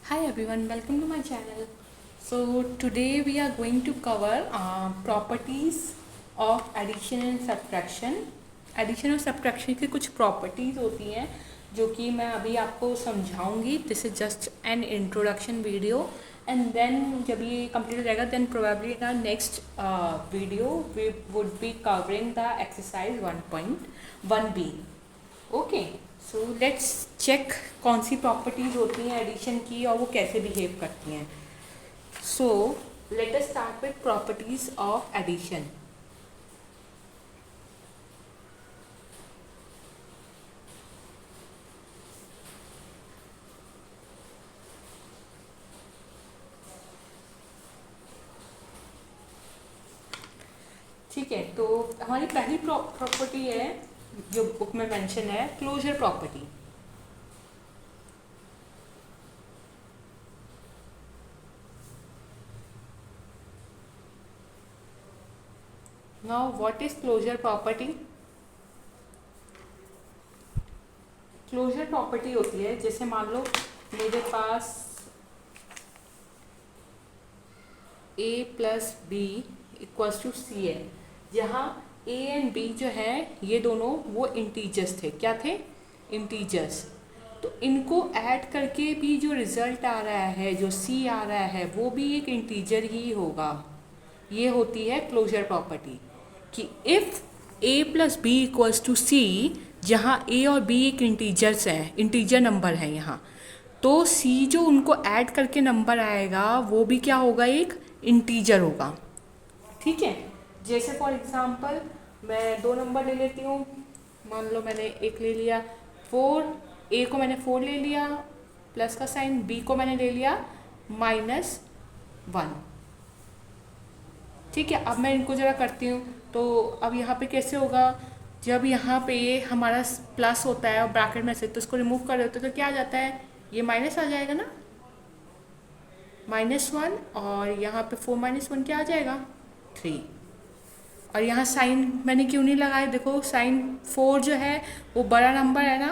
Hi everyone, welcome to my channel. So today we are going to cover properties of addition and subtraction. Addition और subtraction की कुछ properties होती हैं जो कि मैं अभी आपको समझाऊंगी. This is just an introduction video and then जब ये complete हो जाएगा then probably in our next video we would be covering the exercise 1.1b. Okay so let's check कौन सी प्रॉपर्टीज होती हैं एडिशन की और वो कैसे बिहेव करती हैं. So let us start with properties of addition. ठीक है, तो हमारी पहली प्रॉपर्टी है जो बुक में मेंशन है, closure property. Now what is closure property? Closure property होती है जैसे मान लो मेरे पास a plus B equals to C है, जहाँ a एंड b जो है ये दोनों वो इंटीजर्स थे. क्या थे? इंटीजर्स. तो इनको ऐड करके भी जो रिजल्ट आ रहा है, जो c आ रहा है, वो भी एक इंटीजर ही होगा. ये होती है क्लोजर प्रॉपर्टी कि if a plus B equals to C, जहाँ a और b एक इंटीजर्स हैं, इंटीजर नंबर है यहाँ, तो c जो उनको ऐड करके नंबर आएगा वो भी क्या होगा? एक इंटीजर होगा. ठीक है, जैसे फॉर एग्जांपल मैं दो नंबर ले लेती हूँ. मान लो मैंने एक ले लिया 4, a को मैंने 4 ले लिया प्लस का साइन, b को मैंने ले लिया -1. ठीक है, अब मैं इनको जरा करती हूँ. तो अब यहाँ पे कैसे होगा? जब यहाँ पे हमारा प्लस होता है और ब्रैकेट में से, तो इसको रिमूव कर देते तो क्या आ जाता है? ये माइनस आ जाएगा ना, -1. और यहाँ पे 4 - 1 क्या आ जाएगा? 3. और यहाँ साइन मैंने क्यों नहीं लगाया? देखो साइन 4 जो है वो बड़ा नंबर है ना.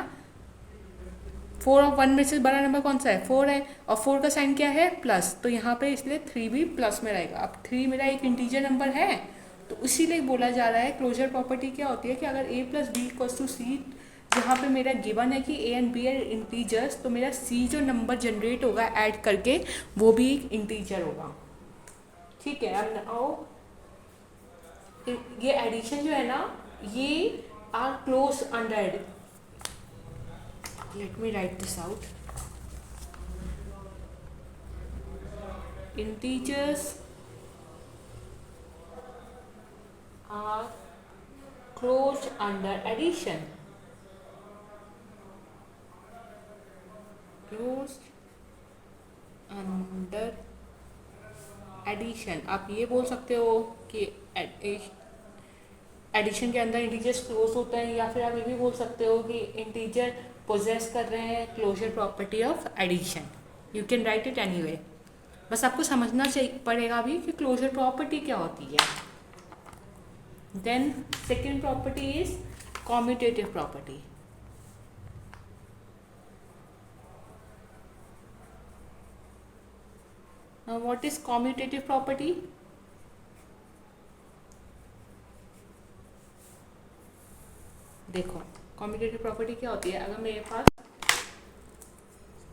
4 और 1 में से बड़ा नंबर कौन सा है? 4 है. और 4 का साइन क्या है? प्लस. तो यहाँ पे इसलिए 3 भी प्लस में रहेगा. अब 3 मेरा एक इंटीजर नंबर है, तो इसीलिए बोला जा रहा है क्लोजर प्रॉपर्टी क्या होती है कि अगर a plus B equals to C, जहाँ पे मेरा गिवन है कि a एंड b है इंटीजर्स, तो मेरा c जो नंबर जनरेट होगा ऐड करके वो भी एक इंटीजर होगा. ठीक है, अब आओ ये एडिशन जो है ना, ये are close under. Let me write this out. Integers are closed under addition. Closed under addition. आप ये बोल सकते हो कि एडिशन के अंदर इंटीजर्स क्लोज होते हैं, या फिर आप ये भी बोल सकते हो कि इंटीजर पोजेस कर रहे हैं closure property of addition. You can write it anyway. बस आपको समझना चाहिए पड़ेगा अभी कि क्लोजर प्रॉपर्टी क्या होती है. Then second property is commutative property. Now what is commutative property? देखो commutative property क्या होती है? अगर मेरे पास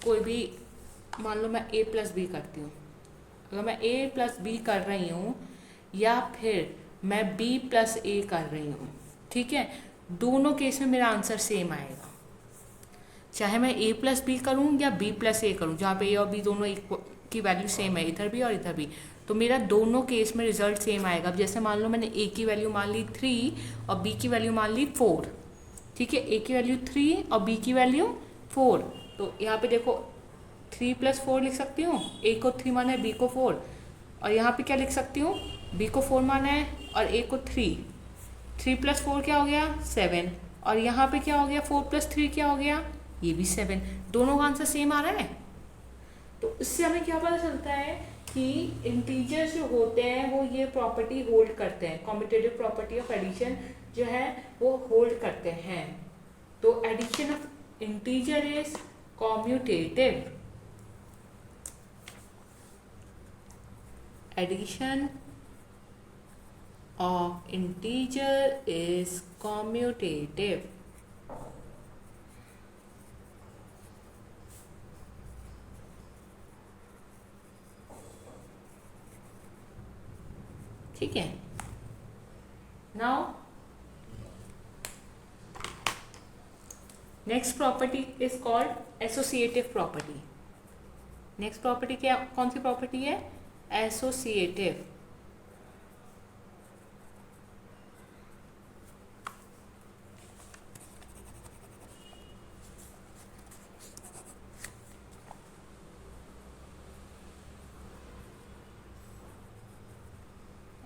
कोई भी, मान लो मैं a प्लस बी करती हूँ, अगर मैं a प्लस बी कर रही हूँ या फिर मैं b प्लस ए कर रही हूँ, ठीक है, दोनों केस में मेरा आंसर सेम आएगा. चाहे मैं a प्लस बी करूँ या b प्लस ए करूँ, जहाँ पे a और b दोनों की वैल्यू सेम है, इधर भी और इधर भी, तो मेरा दोनों केस में रिजल्ट सेम आएगा. अब जैसे मान लो मैंने a की वैल्यू मान ली 3 और b की वैल्यू मान ली 4. ठीक है, a की वैल्यू 3 और b की वैल्यू 4. तो यहाँ पे देखो 3 + 4 लिख सकती हूँ, a को 3 माना है, b को 4. और यहाँ पे क्या लिख सकती हूँ? b को 4 माना है और a को 3. 3 + 4 क्या हो गया? 7. और यहाँ पे क्या हो गया? 4 + 3 क्या हो गया? ये भी 7. दोनों का आंसर सेम आ रहा है. तो इससे हमें क्या पता चलता है कि इंटीजर्स जो होते हैं वो ये प्रॉपर्टी होल्ड करते हैं. कॉम्पिटेटिव प्रॉपर्टी ऑफ एडिशन जो है वो होल्ड करते हैं. तो addition of integer is commutative. Addition of integer is commutative. ठीक है। Now next property is called associative property. Next property क्या, कौन सी प्रॉपर्टी है? Associative.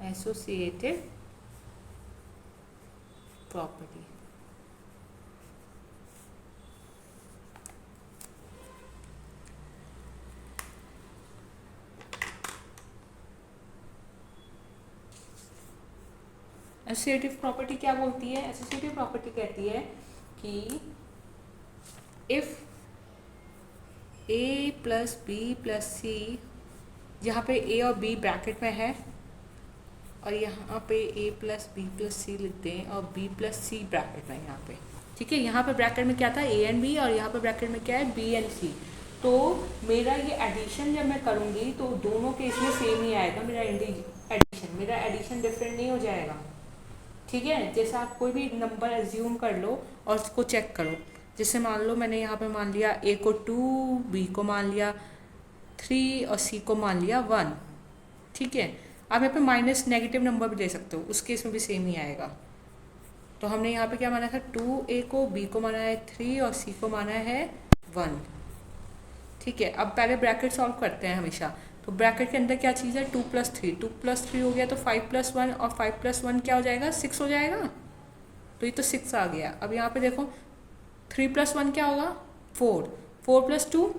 Associative property. Associative property क्या बोलती है? एसोसिएटिव प्रॉपर्टी कहती है कि if A plus B plus C, यहाँ पे ए और बी ब्रैकेट में है और यहाँ पे ए प्लस बी प्लस सी लिखते हैं और बी प्लस सी ब्रैकेट में यहाँ पे, ठीक है। यहाँ पे ब्रैकेट में क्या था? ए एंड बी, और यहाँ पे ब्रैकेट में क्या है? बी एंड सी। तो मेरा ये एडिशन जब मैं करूँगी तो दोनों केस में सेम ही आएगा मेरा मेरा एडिशन डिफरेंट नहीं हो जाएगा, ठीक है। जैसे आप कोई भी नंबर एज्यूम कर लो और उसको चेक करो। जैसे मान लो मैंने यहाँ पे मान लिया ए को 2, बी को मान लिया 3 और सी को मान लिया 1, ठीक है। आप यहाँ पे माइनस नेगेटिव नंबर भी ले सकते हो, उस केस में भी सेम ही आएगा। तो हमने यहाँ पे क्या माना था? 2a को, बी को माना है 3 और सी को माना है 1, ठीक है। अब पहले ब्रैकेट सॉल्व करते हैं हमेशा। तो ब्रैकेट के अंदर क्या चीज़ है? 2 + 3, 2 + 3 हो गया तो 5 + 1, और 5 + 1 क्या हो जाएगा? 6 हो जाएगा। तो ये तो 6 आ गया। अब यहाँ पे देखो 3 + 1 क्या होगा? 4, 4 + 2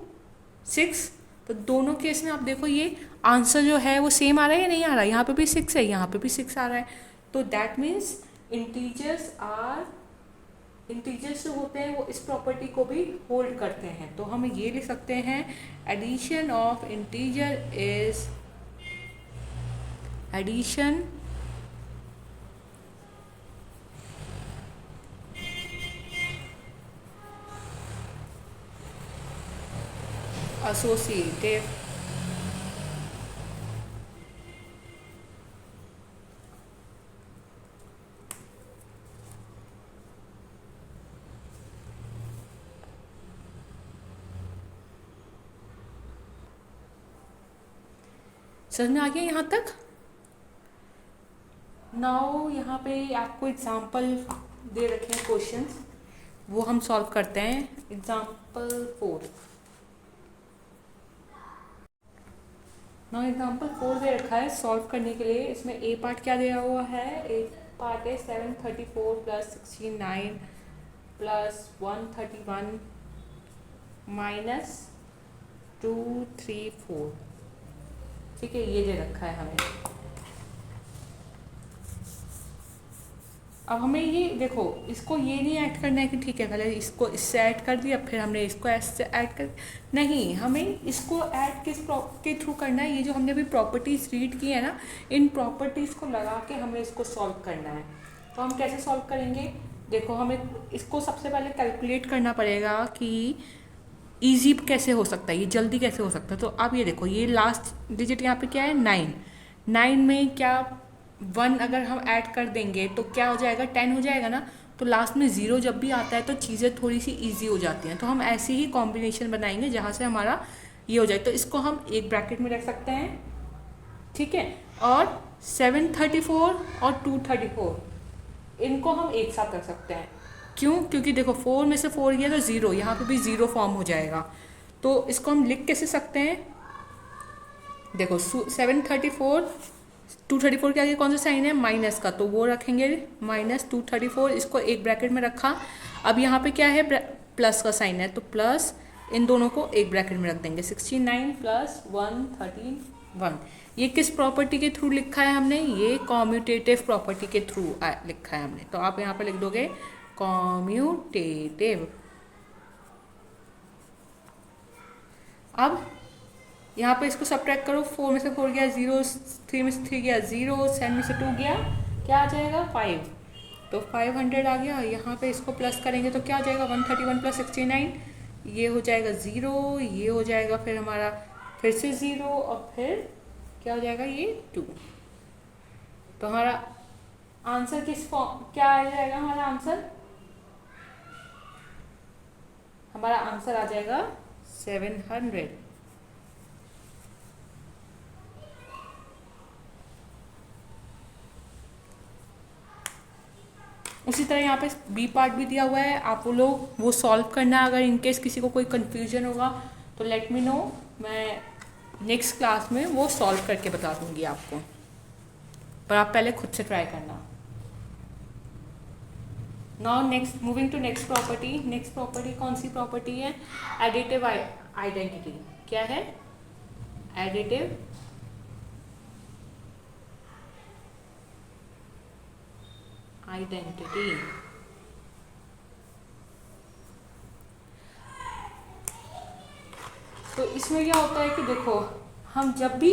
6। तो दोनों केस में आप देखो ये आंसर जो है वो सेम आ रहा है या नहीं आ रहा है? यहाँ पे भी 6 है, यहाँ पे भी 6 आ रहा है। तो दैट मीन्स इंटीजर्स जो होते हैं वो इस प्रॉपर्टी को भी होल्ड करते हैं। तो हम ये लिख सकते हैं addition of integer is addition associative समझ में आ गया यहाँ तक? नाउ यहाँ पे आपको एग्जाम्पल दे रखे हैं क्वेश्चंस, वो हम सॉल्व करते हैं। एग्जाम्पल 4। नाउ एग्जाम्पल 4 दे रखा है सॉल्व करने के लिए। इसमें ए पार्ट क्या दिया हुआ है? ए पार्ट है 734 + 69 + 131 - 234, ठीक है। ये दे रखा है हमें। अब हमें ये देखो, इसको ये नहीं ऐड करना है कि ठीक है पहले इसको इससे ऐड कर दिया फिर हमने इसको ऐसे ऐड कर, नहीं, हमें इसको ऐड के थ्रू करना है। ये जो हमने अभी प्रॉपर्टीज रीड की है ना, इन प्रॉपर्टीज़ को लगा के हमें इसको सॉल्व करना है। तो हम कैसे सॉल्व करेंगे? देखो, हमें इसको सबसे पहले कैलकुलेट करना पड़ेगा कि ईजी कैसे हो सकता है, ये जल्दी कैसे हो सकता है। तो अब ये देखो, ये लास्ट डिजिट यहाँ पे क्या है? 9। 9 में क्या 1 अगर हम ऐड कर देंगे तो क्या हो जाएगा? 10 हो जाएगा ना। तो लास्ट में 0 जब भी आता है तो चीज़ें थोड़ी सी ईजी हो जाती हैं। तो हम ऐसी ही कॉम्बिनेशन बनाएंगे जहाँ से हमारा ये हो जाए। तो इसको हम एक ब्रैकेट में रख सकते हैं, ठीक है। और 734 और 234 इनको हम एक साथ रख सकते हैं। क्यों? क्योंकि देखो 4 में से 4 गया तो 0, यहाँ पे भी 0 फॉर्म हो जाएगा। तो इसको हम लिख कैसे सकते हैं? देखो 734, 234 के आगे कौन सा साइन है? माइनस का, तो वो रखेंगे -234, इसको एक ब्रैकेट में रखा। अब यहाँ पे क्या है? प्लस का साइन है, तो प्लस इन दोनों को एक ब्रैकेट में रख देंगे। 69 + 131। ये किस प्रॉपर्टी के थ्रू लिखा है हमने? ये कॉम्यूटेटिव प्रॉपर्टी के थ्रू लिखा है हमने। तो आप यहाँ पे लिख दोगे कॉम्यूटेटिव। अब यहाँ पे इसको सब्ट्रैक्ट करो, 4 में से 4 गया 0, 3 में से 3 गया 0, 7 में से 2 गया, क्या आ जाएगा 5, तो 500 आ गया। यहाँ पे इसको प्लस करेंगे तो क्या आ जाएगा 131 प्लस 69, ये हो जाएगा 0, ये हो जाएगा फिर हमारा फिर से 0 और फिर क्या हो जाएगा ये 2। तो हमारा आंसर किस फॉर्म क्या आ जाएगा, हमारा आंसर आ जाएगा 700। उसी तरह यहाँ पे बी पार्ट भी दिया हुआ है, आप वो लोग वो सॉल्व करना। अगर इनकेस किसी को कोई कन्फ्यूजन होगा तो लेट मी नो, मैं नेक्स्ट क्लास में वो सॉल्व करके बता दूंगी आपको, पर आप पहले खुद से ट्राई करना। Now next moving to next property. Next property कौन सी प्रॉपर्टी है, एडिटिव आइडेंटिटी। क्या है, एडिटिव आइडेंटिटी। तो इसमें क्या होता है कि देखो, हम जब भी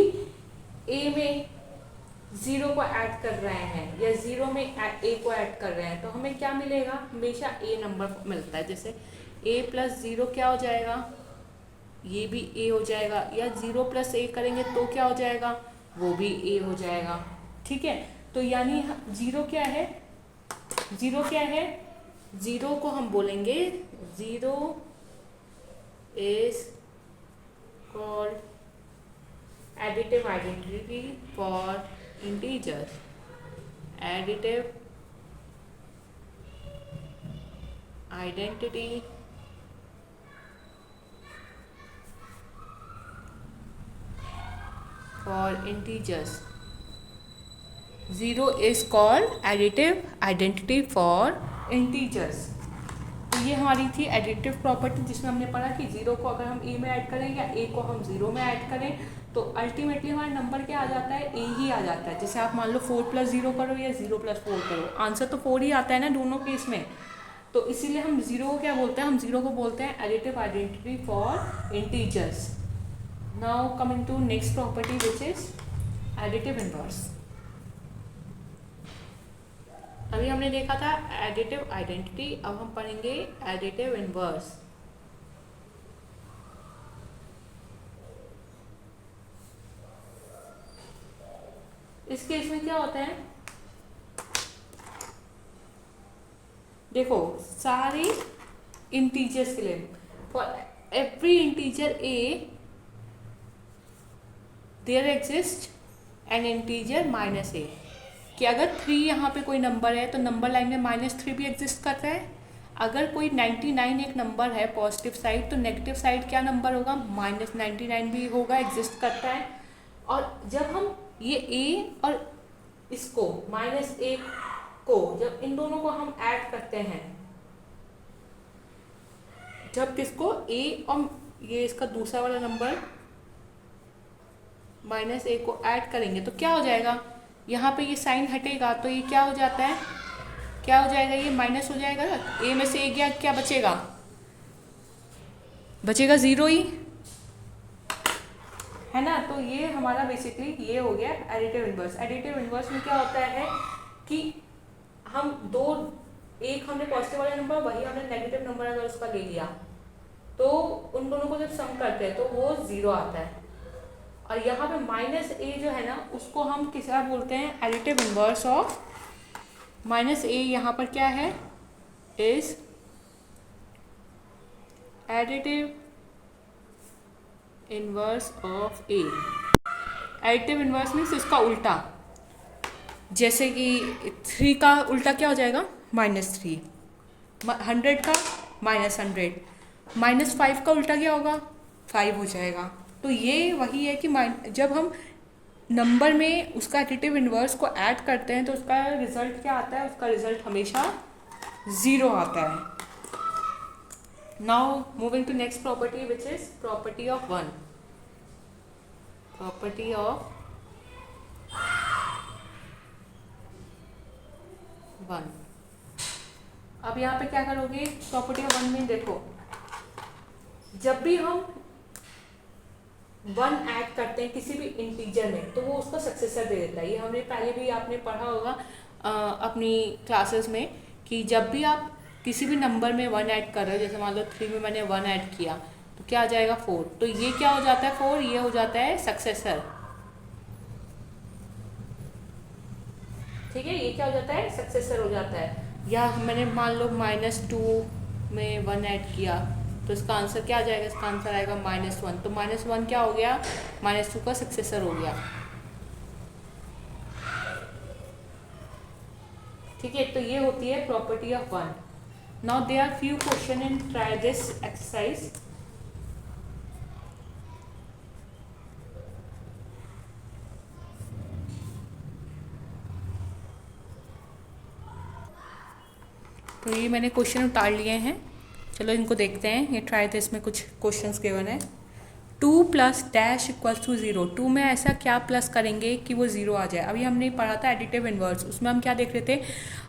ए में 0 को ऐड कर रहे हैं या 0 में ए को ऐड कर रहे हैं तो हमें क्या मिलेगा, हमेशा ए नंबर मिलता है। जैसे a प्लस 0 क्या हो जाएगा, ये भी a हो जाएगा, या 0 प्लस a करेंगे तो क्या हो जाएगा, वो भी a हो जाएगा। ठीक है, तो यानी 0 क्या है, 0 को हम बोलेंगे 0 is called additive identity for integers. Additive identity for integers. 0 is called additive identity for integers. तो ये हमारी थी एडिटिव प्रॉपर्टी, जिसमें हमने पढ़ा कि 0 को अगर हम ए में ऐड करें या ए को हम 0 में ऐड करें तो अल्टीमेटली हमारा नंबर क्या आ जाता है, ए ही आ जाता है। जैसे आप मान लो 4 प्लस 0 करो या 0 प्लस 4 करो, आंसर तो 4 ही आता है ना दोनों केस में। तो इसीलिए हम 0 को क्या बोलते हैं, हम 0 को बोलते हैं additive identity for integers. Now coming to next property which is additive inverse. अभी हमने देखा था एडिटिव आइडेंटिटी, अब हम पढ़ेंगे एडिटिव इनवर्स। इस केस में क्या होता है, देखो सारे इंटीजर्स के लिए for every integer A there exist an integer minus A, कि अगर 3 यहाँ पे कोई नंबर है तो नंबर लाइन में -3 भी एग्जिस्ट करता है। अगर कोई 99 एक नंबर है पॉजिटिव साइड, तो नेगेटिव साइड क्या नंबर होगा, -99 भी होगा, एग्जिस्ट करता है। और जब हम ये a और इसको -1 को, जब इन दोनों को हम ऐड करते हैं, जब किसको a और ये इसका दूसरा वाला नंबर -1 को ऐड करेंगे तो क्या हो जाएगा, यहाँ पे ये साइन हटेगा तो ये क्या हो जाता है, क्या हो जाएगा, ये माइनस हो जाएगा ना। ए में से 1 गया, क्या बचेगा, बचेगा 0 ही है ना। तो ये हमारा बेसिकली ये हो गया एडिटिव इनवर्स। एडिटिव इनवर्स में क्या होता है कि हम एक हमने पॉजिटिव वाला नंबर, वही हमने नेगेटिव नंबर अगर उसका ले लिया तो उन दोनों को जब सम करते हैं तो वो 0 आता है। और यहाँ पे -a जो है ना, उसको हम किसका बोलते हैं, एडिटिव इनवर्स ऑफ -a। यहाँ पर क्या है, is additive inverse of a। Additive inverse means इसका उल्टा, जैसे कि 3 का उल्टा क्या हो जाएगा, -3, 100 का -100, -5 का उल्टा क्या होगा, 5 हो जाएगा। तो ये वही है कि जब हम नंबर में उसका एडिटिव इनवर्स को ऐड करते हैं तो उसका रिजल्ट क्या आता है, उसका रिजल्ट हमेशा 0 आता है। Now moving to next property which is property of 1। Property of 1। अब यहाँ पे क्या करोगे, प्रॉपर्टी ऑफ 1 में देखो, जब भी हम 1 ऐड करते हैं किसी भी इंटीजर में तो वो उसका सक्सेसर दे देता है। ये हमने पहले भी आपने पढ़ा होगा अपनी क्लासेस में कि जब भी आप किसी भी नंबर में 1 ऐड कर रहे हो, जैसे मान लो 3 में मैंने 1 ऐड किया तो क्या आ जाएगा 4, तो ये क्या हो जाता है 4, ये हो जाता है सक्सेसर। ठीक है, ये क्या हो जाता है सक्सेसर हो जाता है। या मैंने मान लो -2 में 1 ऐड किया तो इसका आंसर क्या आ जाएगा, इसका आंसर आएगा -1, तो -1 क्या हो गया, -2 का सक्सेसर हो गया। ठीक है, तो ये होती है property of 1। Now there are few question in try this exercise. तो ये मैंने क्वेश्चन उतार लिए हैं, चलो इनको देखते हैं। ये ट्राई दिस में कुछ क्वेश्चंस गिवन है। 2 + डैश इक्वल्स टू 0, 2 में ऐसा क्या प्लस करेंगे कि वो 0 आ जाए। अभी हमने पढ़ा था एडिटिव इनवर्स, उसमें हम क्या देख रहे थे,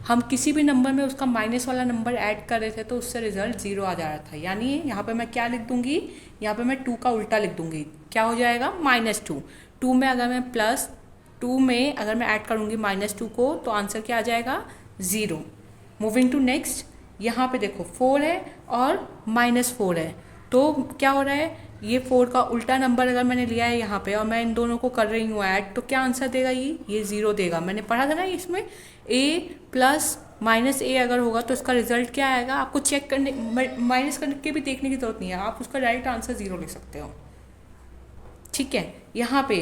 हम किसी भी नंबर में उसका माइनस वाला नंबर ऐड कर रहे थे तो उससे रिजल्ट 0 आ जा रहा था। यानी यहाँ पे मैं क्या लिख दूंगी, यहाँ पे मैं 2 का उल्टा लिख दूंगी, क्या हो जाएगा -2। 2 में अगर मैं +2 में अगर मैं ऐड करूँगी -2 को तो आंसर क्या आ जाएगा 0। मूविंग टू नेक्स्ट, यहाँ पे देखो 4 है और -4 है, तो क्या हो रहा है, ये 4 का उल्टा नंबर अगर मैंने लिया है यहाँ पे और मैं इन दोनों को कर रही हूँ ऐड, तो क्या आंसर देगा ये 0 देगा। मैंने पढ़ा था ना इसमें a + -a अगर होगा तो इसका रिजल्ट क्या आएगा, आपको चेक करने माइनस करके भी देखने की जरूरत नहीं है, आप उसका डायरेक्ट आंसर 0 लिख सकते हो। ठीक है, यहाँ पे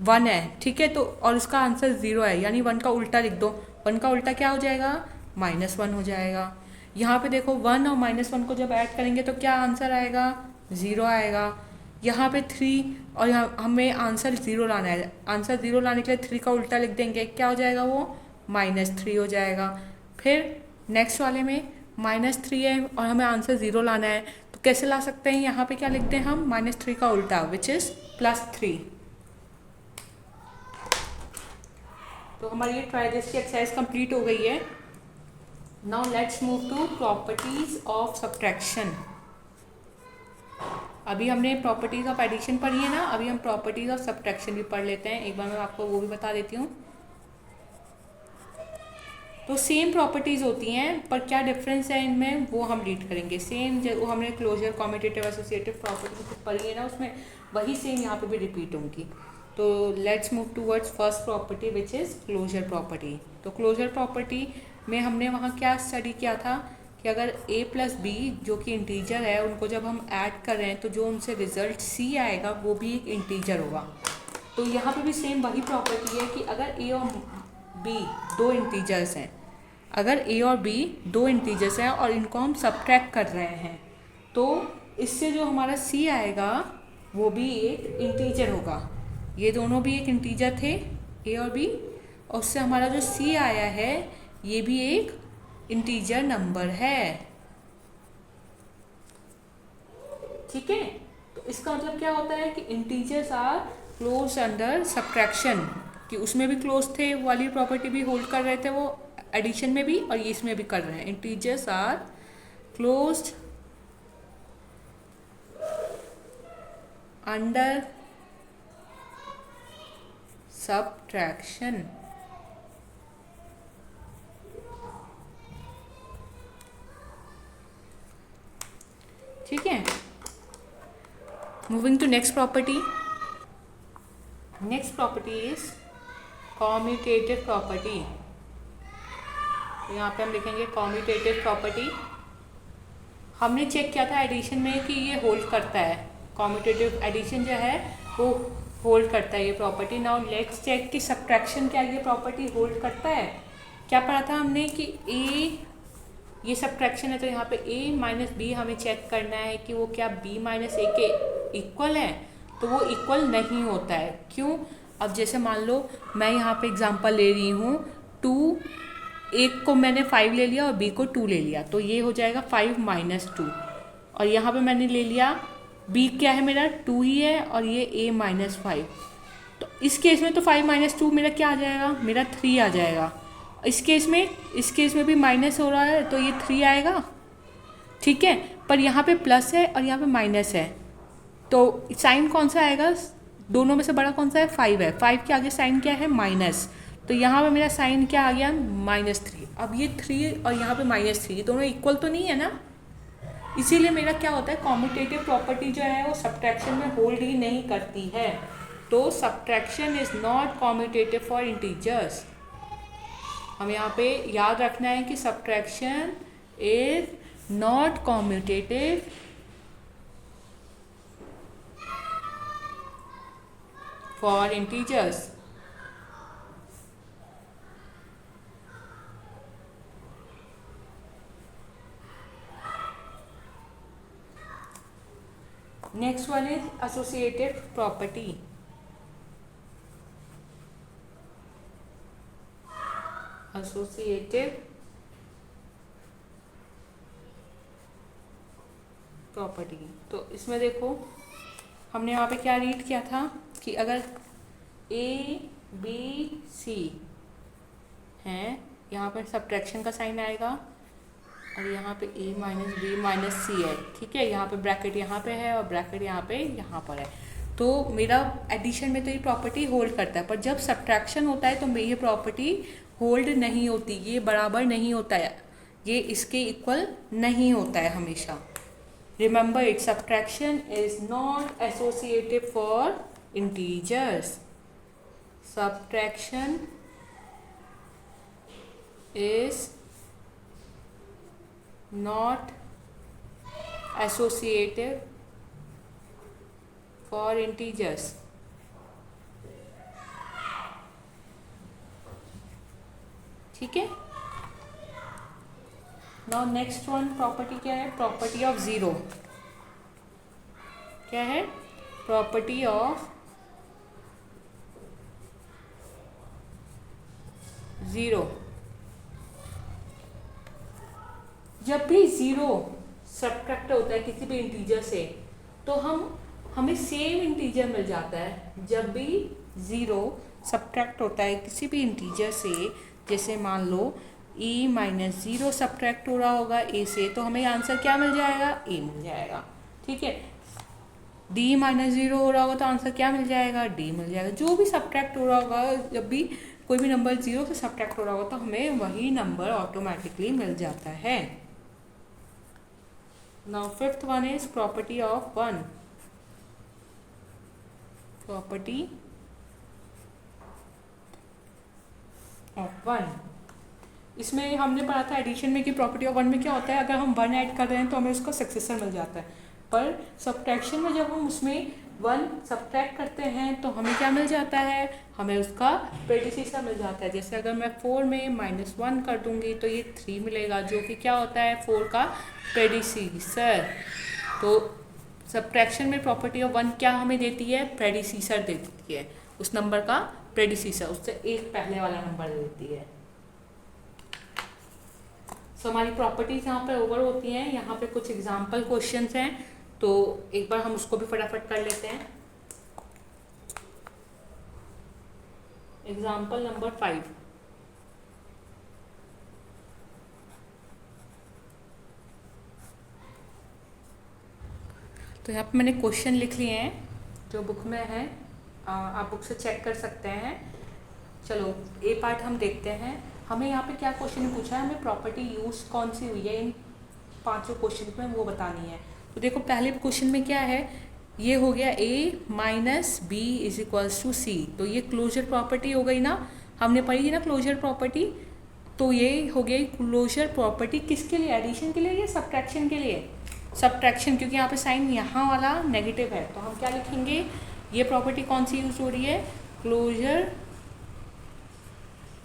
1 है, ठीक है, तो और इसका आंसर 0 है, यानी 1 का उल्टा लिख दो। 1 का उल्टा क्या हो जाएगा, -1 हो जाएगा। यहाँ पे देखो 1 और -1 को जब ऐड करेंगे तो क्या आंसर आएगा, 0 आएगा। यहाँ पे 3 और यहाँ हमें आंसर 0 लाना है, आंसर 0 लाने के लिए 3 का उल्टा लिख देंगे, क्या हो जाएगा वो -3 हो जाएगा। फिर नेक्स्ट वाले में -3 है और हमें आंसर 0 लाना है, तो कैसे ला सकते हैं, यहाँ पे क्या लिखते हैं हम -3 का उल्टा विच इज़ +3। तो हमारी ये ट्राई दिस की एक्सरसाइज कंप्लीट हो गई है। Now let's move to properties of subtraction. अभी हमने प्रॉपर्टीज ऑफ एडिशन पढ़ी है ना, अभी हम प्रॉपर्टीज ऑफ सब्ट्रैक्शन भी पढ़ लेते हैं। एक बार मैं आपको वो भी बता देती हूँ। तो सेम प्रॉपर्टीज होती हैं पर क्या डिफरेंस है इनमें वो हम रीड करेंगे। सेम जो हमने क्लोजर कॉम्यूटेटिव एसोसिएटिव प्रॉपर्टी पढ़ी है ना, उसमें वही सेम यहाँ पे भी रिपीट होंगी। तो let's move towards first property which is closure property. तो क्लोजर प्रॉपर्टी में हमने वहाँ क्या स्टडी किया था कि अगर a + b जो कि इंटीजर है उनको जब हम ऐड कर रहे हैं तो जो उनसे रिजल्ट c आएगा वो भी एक इंटीजर होगा। तो यहाँ पे भी सेम वही प्रॉपर्टी है कि अगर a और b दो इंटीजर्स हैं, अगर a और b दो इंटीजर्स हैं और इनको हम सब्ट्रैक्ट कर रहे हैं तो इससे जो हमारा c आएगा वो भी एक इंटीजर होगा। ये दोनों भी एक इंटीजर थे a और b, और उससे हमारा जो c आया है ये भी एक इंटीजर नंबर है। ठीक है, तो इसका मतलब क्या होता है कि integers are close under subtraction, कि उसमें भी क्लोज थे, वो वाली प्रॉपर्टी भी होल्ड कर रहे थे वो एडिशन में भी और ये इसमें भी कर रहे हैं। Integers are closed under subtraction. ठीक है, moving to next property. Next property is commutative property. तो यहाँ पे हम लिखेंगे कॉम्यूटेटिव प्रॉपर्टी। हमने चेक किया था एडिशन में कि ये होल्ड करता है, कॉम्यूटेटिव एडिशन जो है वो होल्ड करता है ये प्रॉपर्टी। नाउ लेट्स चेक कि सब्ट्रैक्शन क्या ये प्रॉपर्टी होल्ड करता है। क्या पढ़ा था हमने कि a ये सब्ट्रैक्शन है तो यहाँ पे a - b हमें चेक करना है कि वो क्या b - a के इक्वल है, तो वो इक्वल नहीं होता है। क्यों, अब जैसे मान लो मैं यहाँ पे एग्जांपल ले रही हूँ 2, एक को मैंने 5 ले लिया और b को 2 ले लिया, तो ये हो जाएगा 5 - 2, और यहाँ पे मैंने ले लिया b क्या है मेरा 2 ही है और ये a - 5, तो इस केस में तो 5 - 2 मेरा क्या आ जाएगा, मेरा 3 आ जाएगा। इस केस में भी माइनस हो रहा है तो ये 3 आएगा। ठीक है, पर यहाँ पे प्लस है और यहाँ पे माइनस है तो साइन कौन सा आएगा, दोनों में से बड़ा कौन सा है, 5 है। 5 के आगे साइन क्या है, माइनस, तो यहाँ पे मेरा साइन क्या आ गया, -3। अब ये 3 और यहाँ पे -3 दोनों इक्वल तो नहीं है ना, इसीलिए मेरा क्या होता है, कॉम्यूटेटिव प्रॉपर्टी जो है वो सब्ट्रैक्शन में होल्ड ही नहीं करती है। तो subtraction is not commutative for integers. हमें यहाँ पे याद रखना है कि subtraction is not commutative for integers. Next one is associative property. Associative property, तो इसमें देखो हमने यहाँ पे क्या रीड किया था कि अगर A B C हैं, यहाँ पर सब्ट्रैक्शन का साइन आएगा और यहाँ पे A - B - C है, ठीक है। यहाँ पे ब्रैकेट यहाँ पे है और ब्रैकेट यहाँ पे यहाँ पर है, तो मेरा एडिशन में तो ये प्रॉपर्टी होल्ड करता है, पर जब सब्ट्रैक्शन होता है तो ये प्रॉपर्टी होल्ड नहीं होती, ये बराबर नहीं होता है, ये इसके इक्वल नहीं होता है हमेशा। Remember it, subtraction is not associative for integers. Subtraction is not associative for integers। ठीक है। नाउ नेक्स्ट वन प्रॉपर्टी क्या है, प्रॉपर्टी ऑफ ज़ीरो। क्या है, प्रॉपर्टी ऑफ ज़ीरो। जब भी ज़ीरो सब्ट्रैक्ट होता है किसी भी इंटीजर से तो हमें सेम इंटीजर मिल जाता है। जब भी ज़ीरो सब्ट्रैक्ट होता है किसी भी इंटीजर से, जैसे मान लो E - 0 सब्ट्रैक्ट हो रहा होगा A से, तो हमें आंसर क्या मिल जाएगा, A मिल जाएगा, ठीक है। D - 0 हो रहा होगा तो आंसर क्या मिल जाएगा, D मिल जाएगा। जो भी सब्ट्रैक्ट हो रहा होगा, जब भी कोई भी नंबर 0 से सब्ट्रैक्ट हो रहा होगा तो हमें वही नंबर ऑटोमेटिकली मिल जाता है। Now fifth one is property of 1. Property of 1, इसमें हमने पढ़ा था एडिशन में कि प्रॉपर्टी ऑफ 1 में क्या होता है, अगर हम 1 ऐड कर रहे हैं तो हमें उसका सक्सेसर मिल जाता है, पर सब्ट्रैक्शन में जब हम उसमें 1 सब्ट्रैक्ट करते हैं तो हमें क्या मिल जाता है, हमें उसका प्रेडिसेसर मिल जाता है। जैसे अगर मैं 4 में -1 कर दूंगी तो ये 3 मिलेगा, जो कि क्या होता है, 4 का प्रेडिसेसर। तो सब्ट्रैक्शन में प्रॉपर्टी ऑफ 1 क्या हमें देती है, प्रेडिसेसर देती है, उस नंबर का प्रेडिसेसर, उससे एक पहले वाला नंबर देती है। सो हमारी प्रॉपर्टीज यहाँ पे ओवर होती हैं। यहाँ पे कुछ एग्जाम्पल क्वेश्चंस हैं, तो एक बार हम उसको भी फटाफट कर लेते हैं। एग्जाम्पल नंबर 5, तो यहाँ पे मैंने क्वेश्चन लिख लिए हैं जो बुक में है, आप बुक से चेक कर सकते हैं। चलो ए पार्ट हम देखते हैं। हमें यहाँ पे क्या क्वेश्चन पूछा है, हमें प्रॉपर्टी यूज कौन सी हुई है इन 5 क्वेश्चन में, वो बतानी है। तो देखो पहले क्वेश्चन में क्या है, ये हो गया A - B = C, तो ये क्लोजर प्रॉपर्टी हो गई ना, हमने पढ़ी थी ना क्लोजर प्रॉपर्टी। तो ये हो गई क्लोजर प्रॉपर्टी किसके लिए, एडिशन के लिए या सब्ट्रैक्शन के लिए, सब्ट्रैक्शन, क्योंकि यहाँ पे साइन यहाँ वाला नेगेटिव है, तो हम क्या लिखेंगे, ये प्रॉपर्टी कौन सी यूज हो रही है, क्लोजर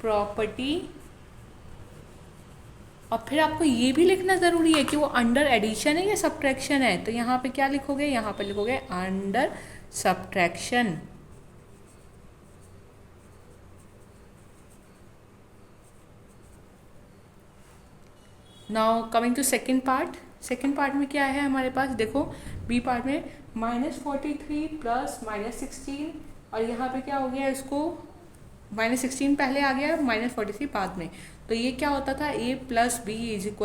प्रॉपर्टी। और फिर आपको ये भी लिखना ज़रूरी है कि वो अंडर एडिशन है या सब्ट्रैक्शन है, तो यहाँ पे क्या लिखोगे, यहाँ पे लिखोगे under subtraction. Now coming to second part. Second part में क्या है हमारे पास, देखो बी पार्ट में -43 प्लस -16, और यहाँ पे क्या हो गया, इसको -16 पहले आ गया, -43 बाद में, तो ये क्या होता था, A + B =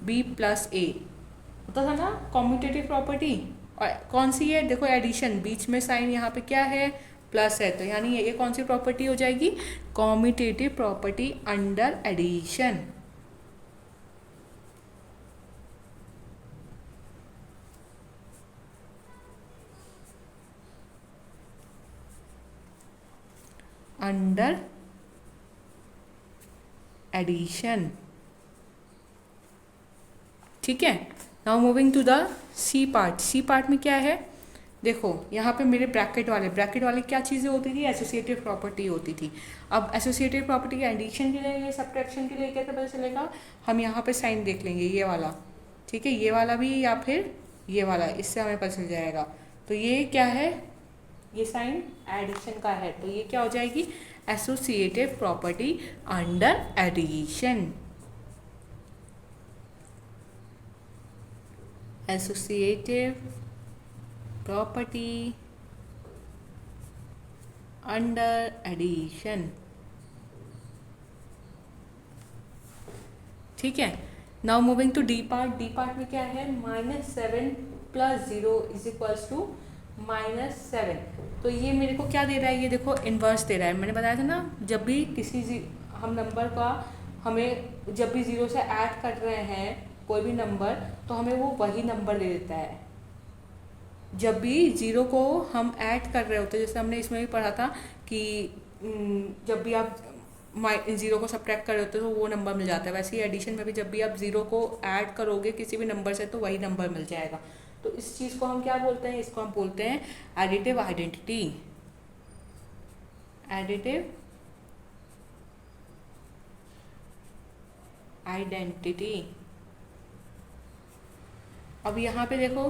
B + A होता था ना, कॉम्यूटेटिव प्रॉपर्टी। और कौन सी है, देखो एडिशन, बीच में साइन यहाँ पे क्या है, प्लस है, तो यानी ये कौन सी प्रॉपर्टी हो जाएगी, commutative property under addition. Under addition, ठीक है। Now moving to the C part. C part में क्या है, देखो यहाँ पे मेरे ब्रैकेट वाले क्या चीज़ें होती थी, एसोसिएटिव प्रॉपर्टी होती थी। अब एसोसिएटिव प्रॉपर्टी एडिशन के लिए, सब्ट्रैक्शन के लिए कैसे पता चलेगा, हम यहाँ पे साइन देख लेंगे, ये वाला, ठीक है, ये वाला भी या फिर ये वाला, इससे हमें पता चल जाएगा। तो ये क्या है, ये साइन एडिशन का है, तो ये क्या हो जाएगी, associative property under addition. Associative property under addition, ठीक है। Now moving to D part. D part में क्या है, -7 + 0 = -7। तो ये मेरे को क्या दे रहा है, ये देखो इन्वर्स दे रहा है। मैंने बताया था ना, जब भी किसी हम नंबर का, हमें जब भी 0 से ऐड कर रहे हैं कोई भी नंबर, तो हमें वो वही नंबर दे देता है। जब भी 0 को हम ऐड कर रहे होते हैं, जैसे हमने इसमें भी पढ़ा था कि जब भी आप 0 को सब्ट्रैक्ट कर रहे होते हो तो वो नंबर मिल जाता है, वैसे ही एडिशन में भी जब भी आप 0 को ऐड करोगे किसी भी नंबर से तो वही नंबर मिल जाएगा। तो इस चीज़ को हम क्या बोलते हैं, इसको हम बोलते हैं एडिटिव आइडेंटिटी। Additive identity. अब यहाँ पे देखो,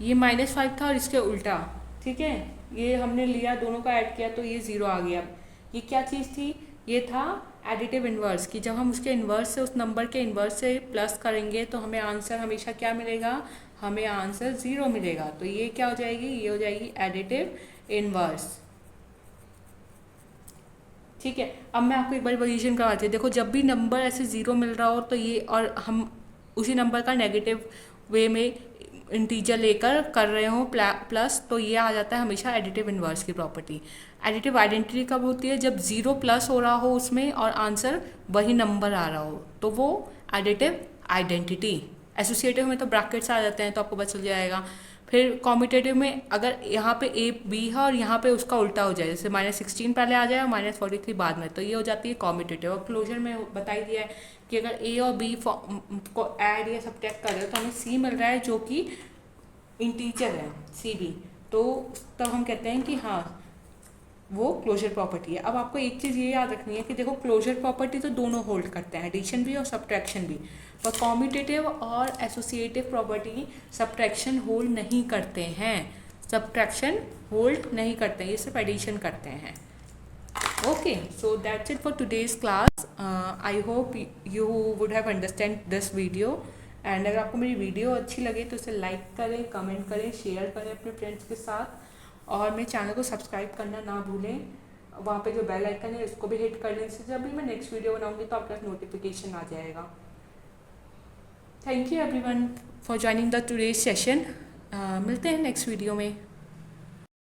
ये -5 था और इसके उल्टा, ठीक है, ये हमने लिया, दोनों का ऐड किया तो ये 0 आ गया। ये क्या चीज़ थी, ये था एडिटिव इन्वर्स, कि जब हम उसके इन्वर्स से, उस नंबर के इन्वर्स से प्लस करेंगे तो हमें आंसर हमेशा क्या मिलेगा, हमें आंसर 0 मिलेगा। तो ये क्या हो जाएगी, ये हो जाएगी एडिटिव इन्वर्स, ठीक है। अब मैं आपको एक बार रिवीजन करवाती हूँ। देखो, जब भी नंबर ऐसे 0 मिल रहा हो तो ये, और हम उसी नंबर का नेगेटिव वे में इंटीजर लेकर कर रहे हो प्लस, तो ये आ जाता है हमेशा एडिटिव इन्वर्स की प्रॉपर्टी। एडिटिव आइडेंटिटी कब होती है, जब 0 प्लस हो रहा हो उसमें और आंसर वही नंबर आ रहा हो, तो वो एडिटिव आइडेंटिटी। एसोसिएटिव में तो ब्रैकेट्स आ जाते हैं, तो आपको पता चल जाएगा। फिर कॉम्यूटेटिव में अगर यहाँ पे ए बी है और यहाँ पे उसका उल्टा हो जाए, जैसे -16 पहले आ जाए और -43 बाद में, तो ये हो जाती है कॉम्यूटेटिव। और क्लोजर में बता ही दिया है कि अगर ए और बी को ऐड या सब्ट्रैक्ट कर रहे हो तो हमें सी मिल रहा है जो कि इंटीजर है, सी बी, तो तब हम कहते हैं कि हाँ वो क्लोजर प्रॉपर्टी है। अब आपको एक चीज़ ये याद रखनी है कि देखो, क्लोजर प्रॉपर्टी तो दोनों होल्ड करते हैं, एडिशन भी और सब्ट्रैक्शन भी, पर कॉम्यूटेटिव और एसोसिएटिव प्रॉपर्टी सब्ट्रैक्शन होल्ड नहीं करते हैं, सब्ट्रैक्शन होल्ड नहीं करते हैं, ये सिर्फ एडिशन करते हैं। Okay, so that's it for today's class. I hope you would have understand this video, and अगर आपको मेरी वीडियो अच्छी लगे तो इसे लाइक करें, कमेंट करें, शेयर करें अपने फ्रेंड्स के साथ, और मेरे चैनल को सब्सक्राइब करना ना भूलें। वहाँ पे जो बेल आइकन है उसको भी हिट कर लें, इससे जब भी मैं नेक्स्ट वीडियो बनाऊंगी तो आपके पास नोटिफिकेशन आ जाएगा। Thank you everyone for joining the today's session. मिलते हैं नेक्स्ट वीडियो में।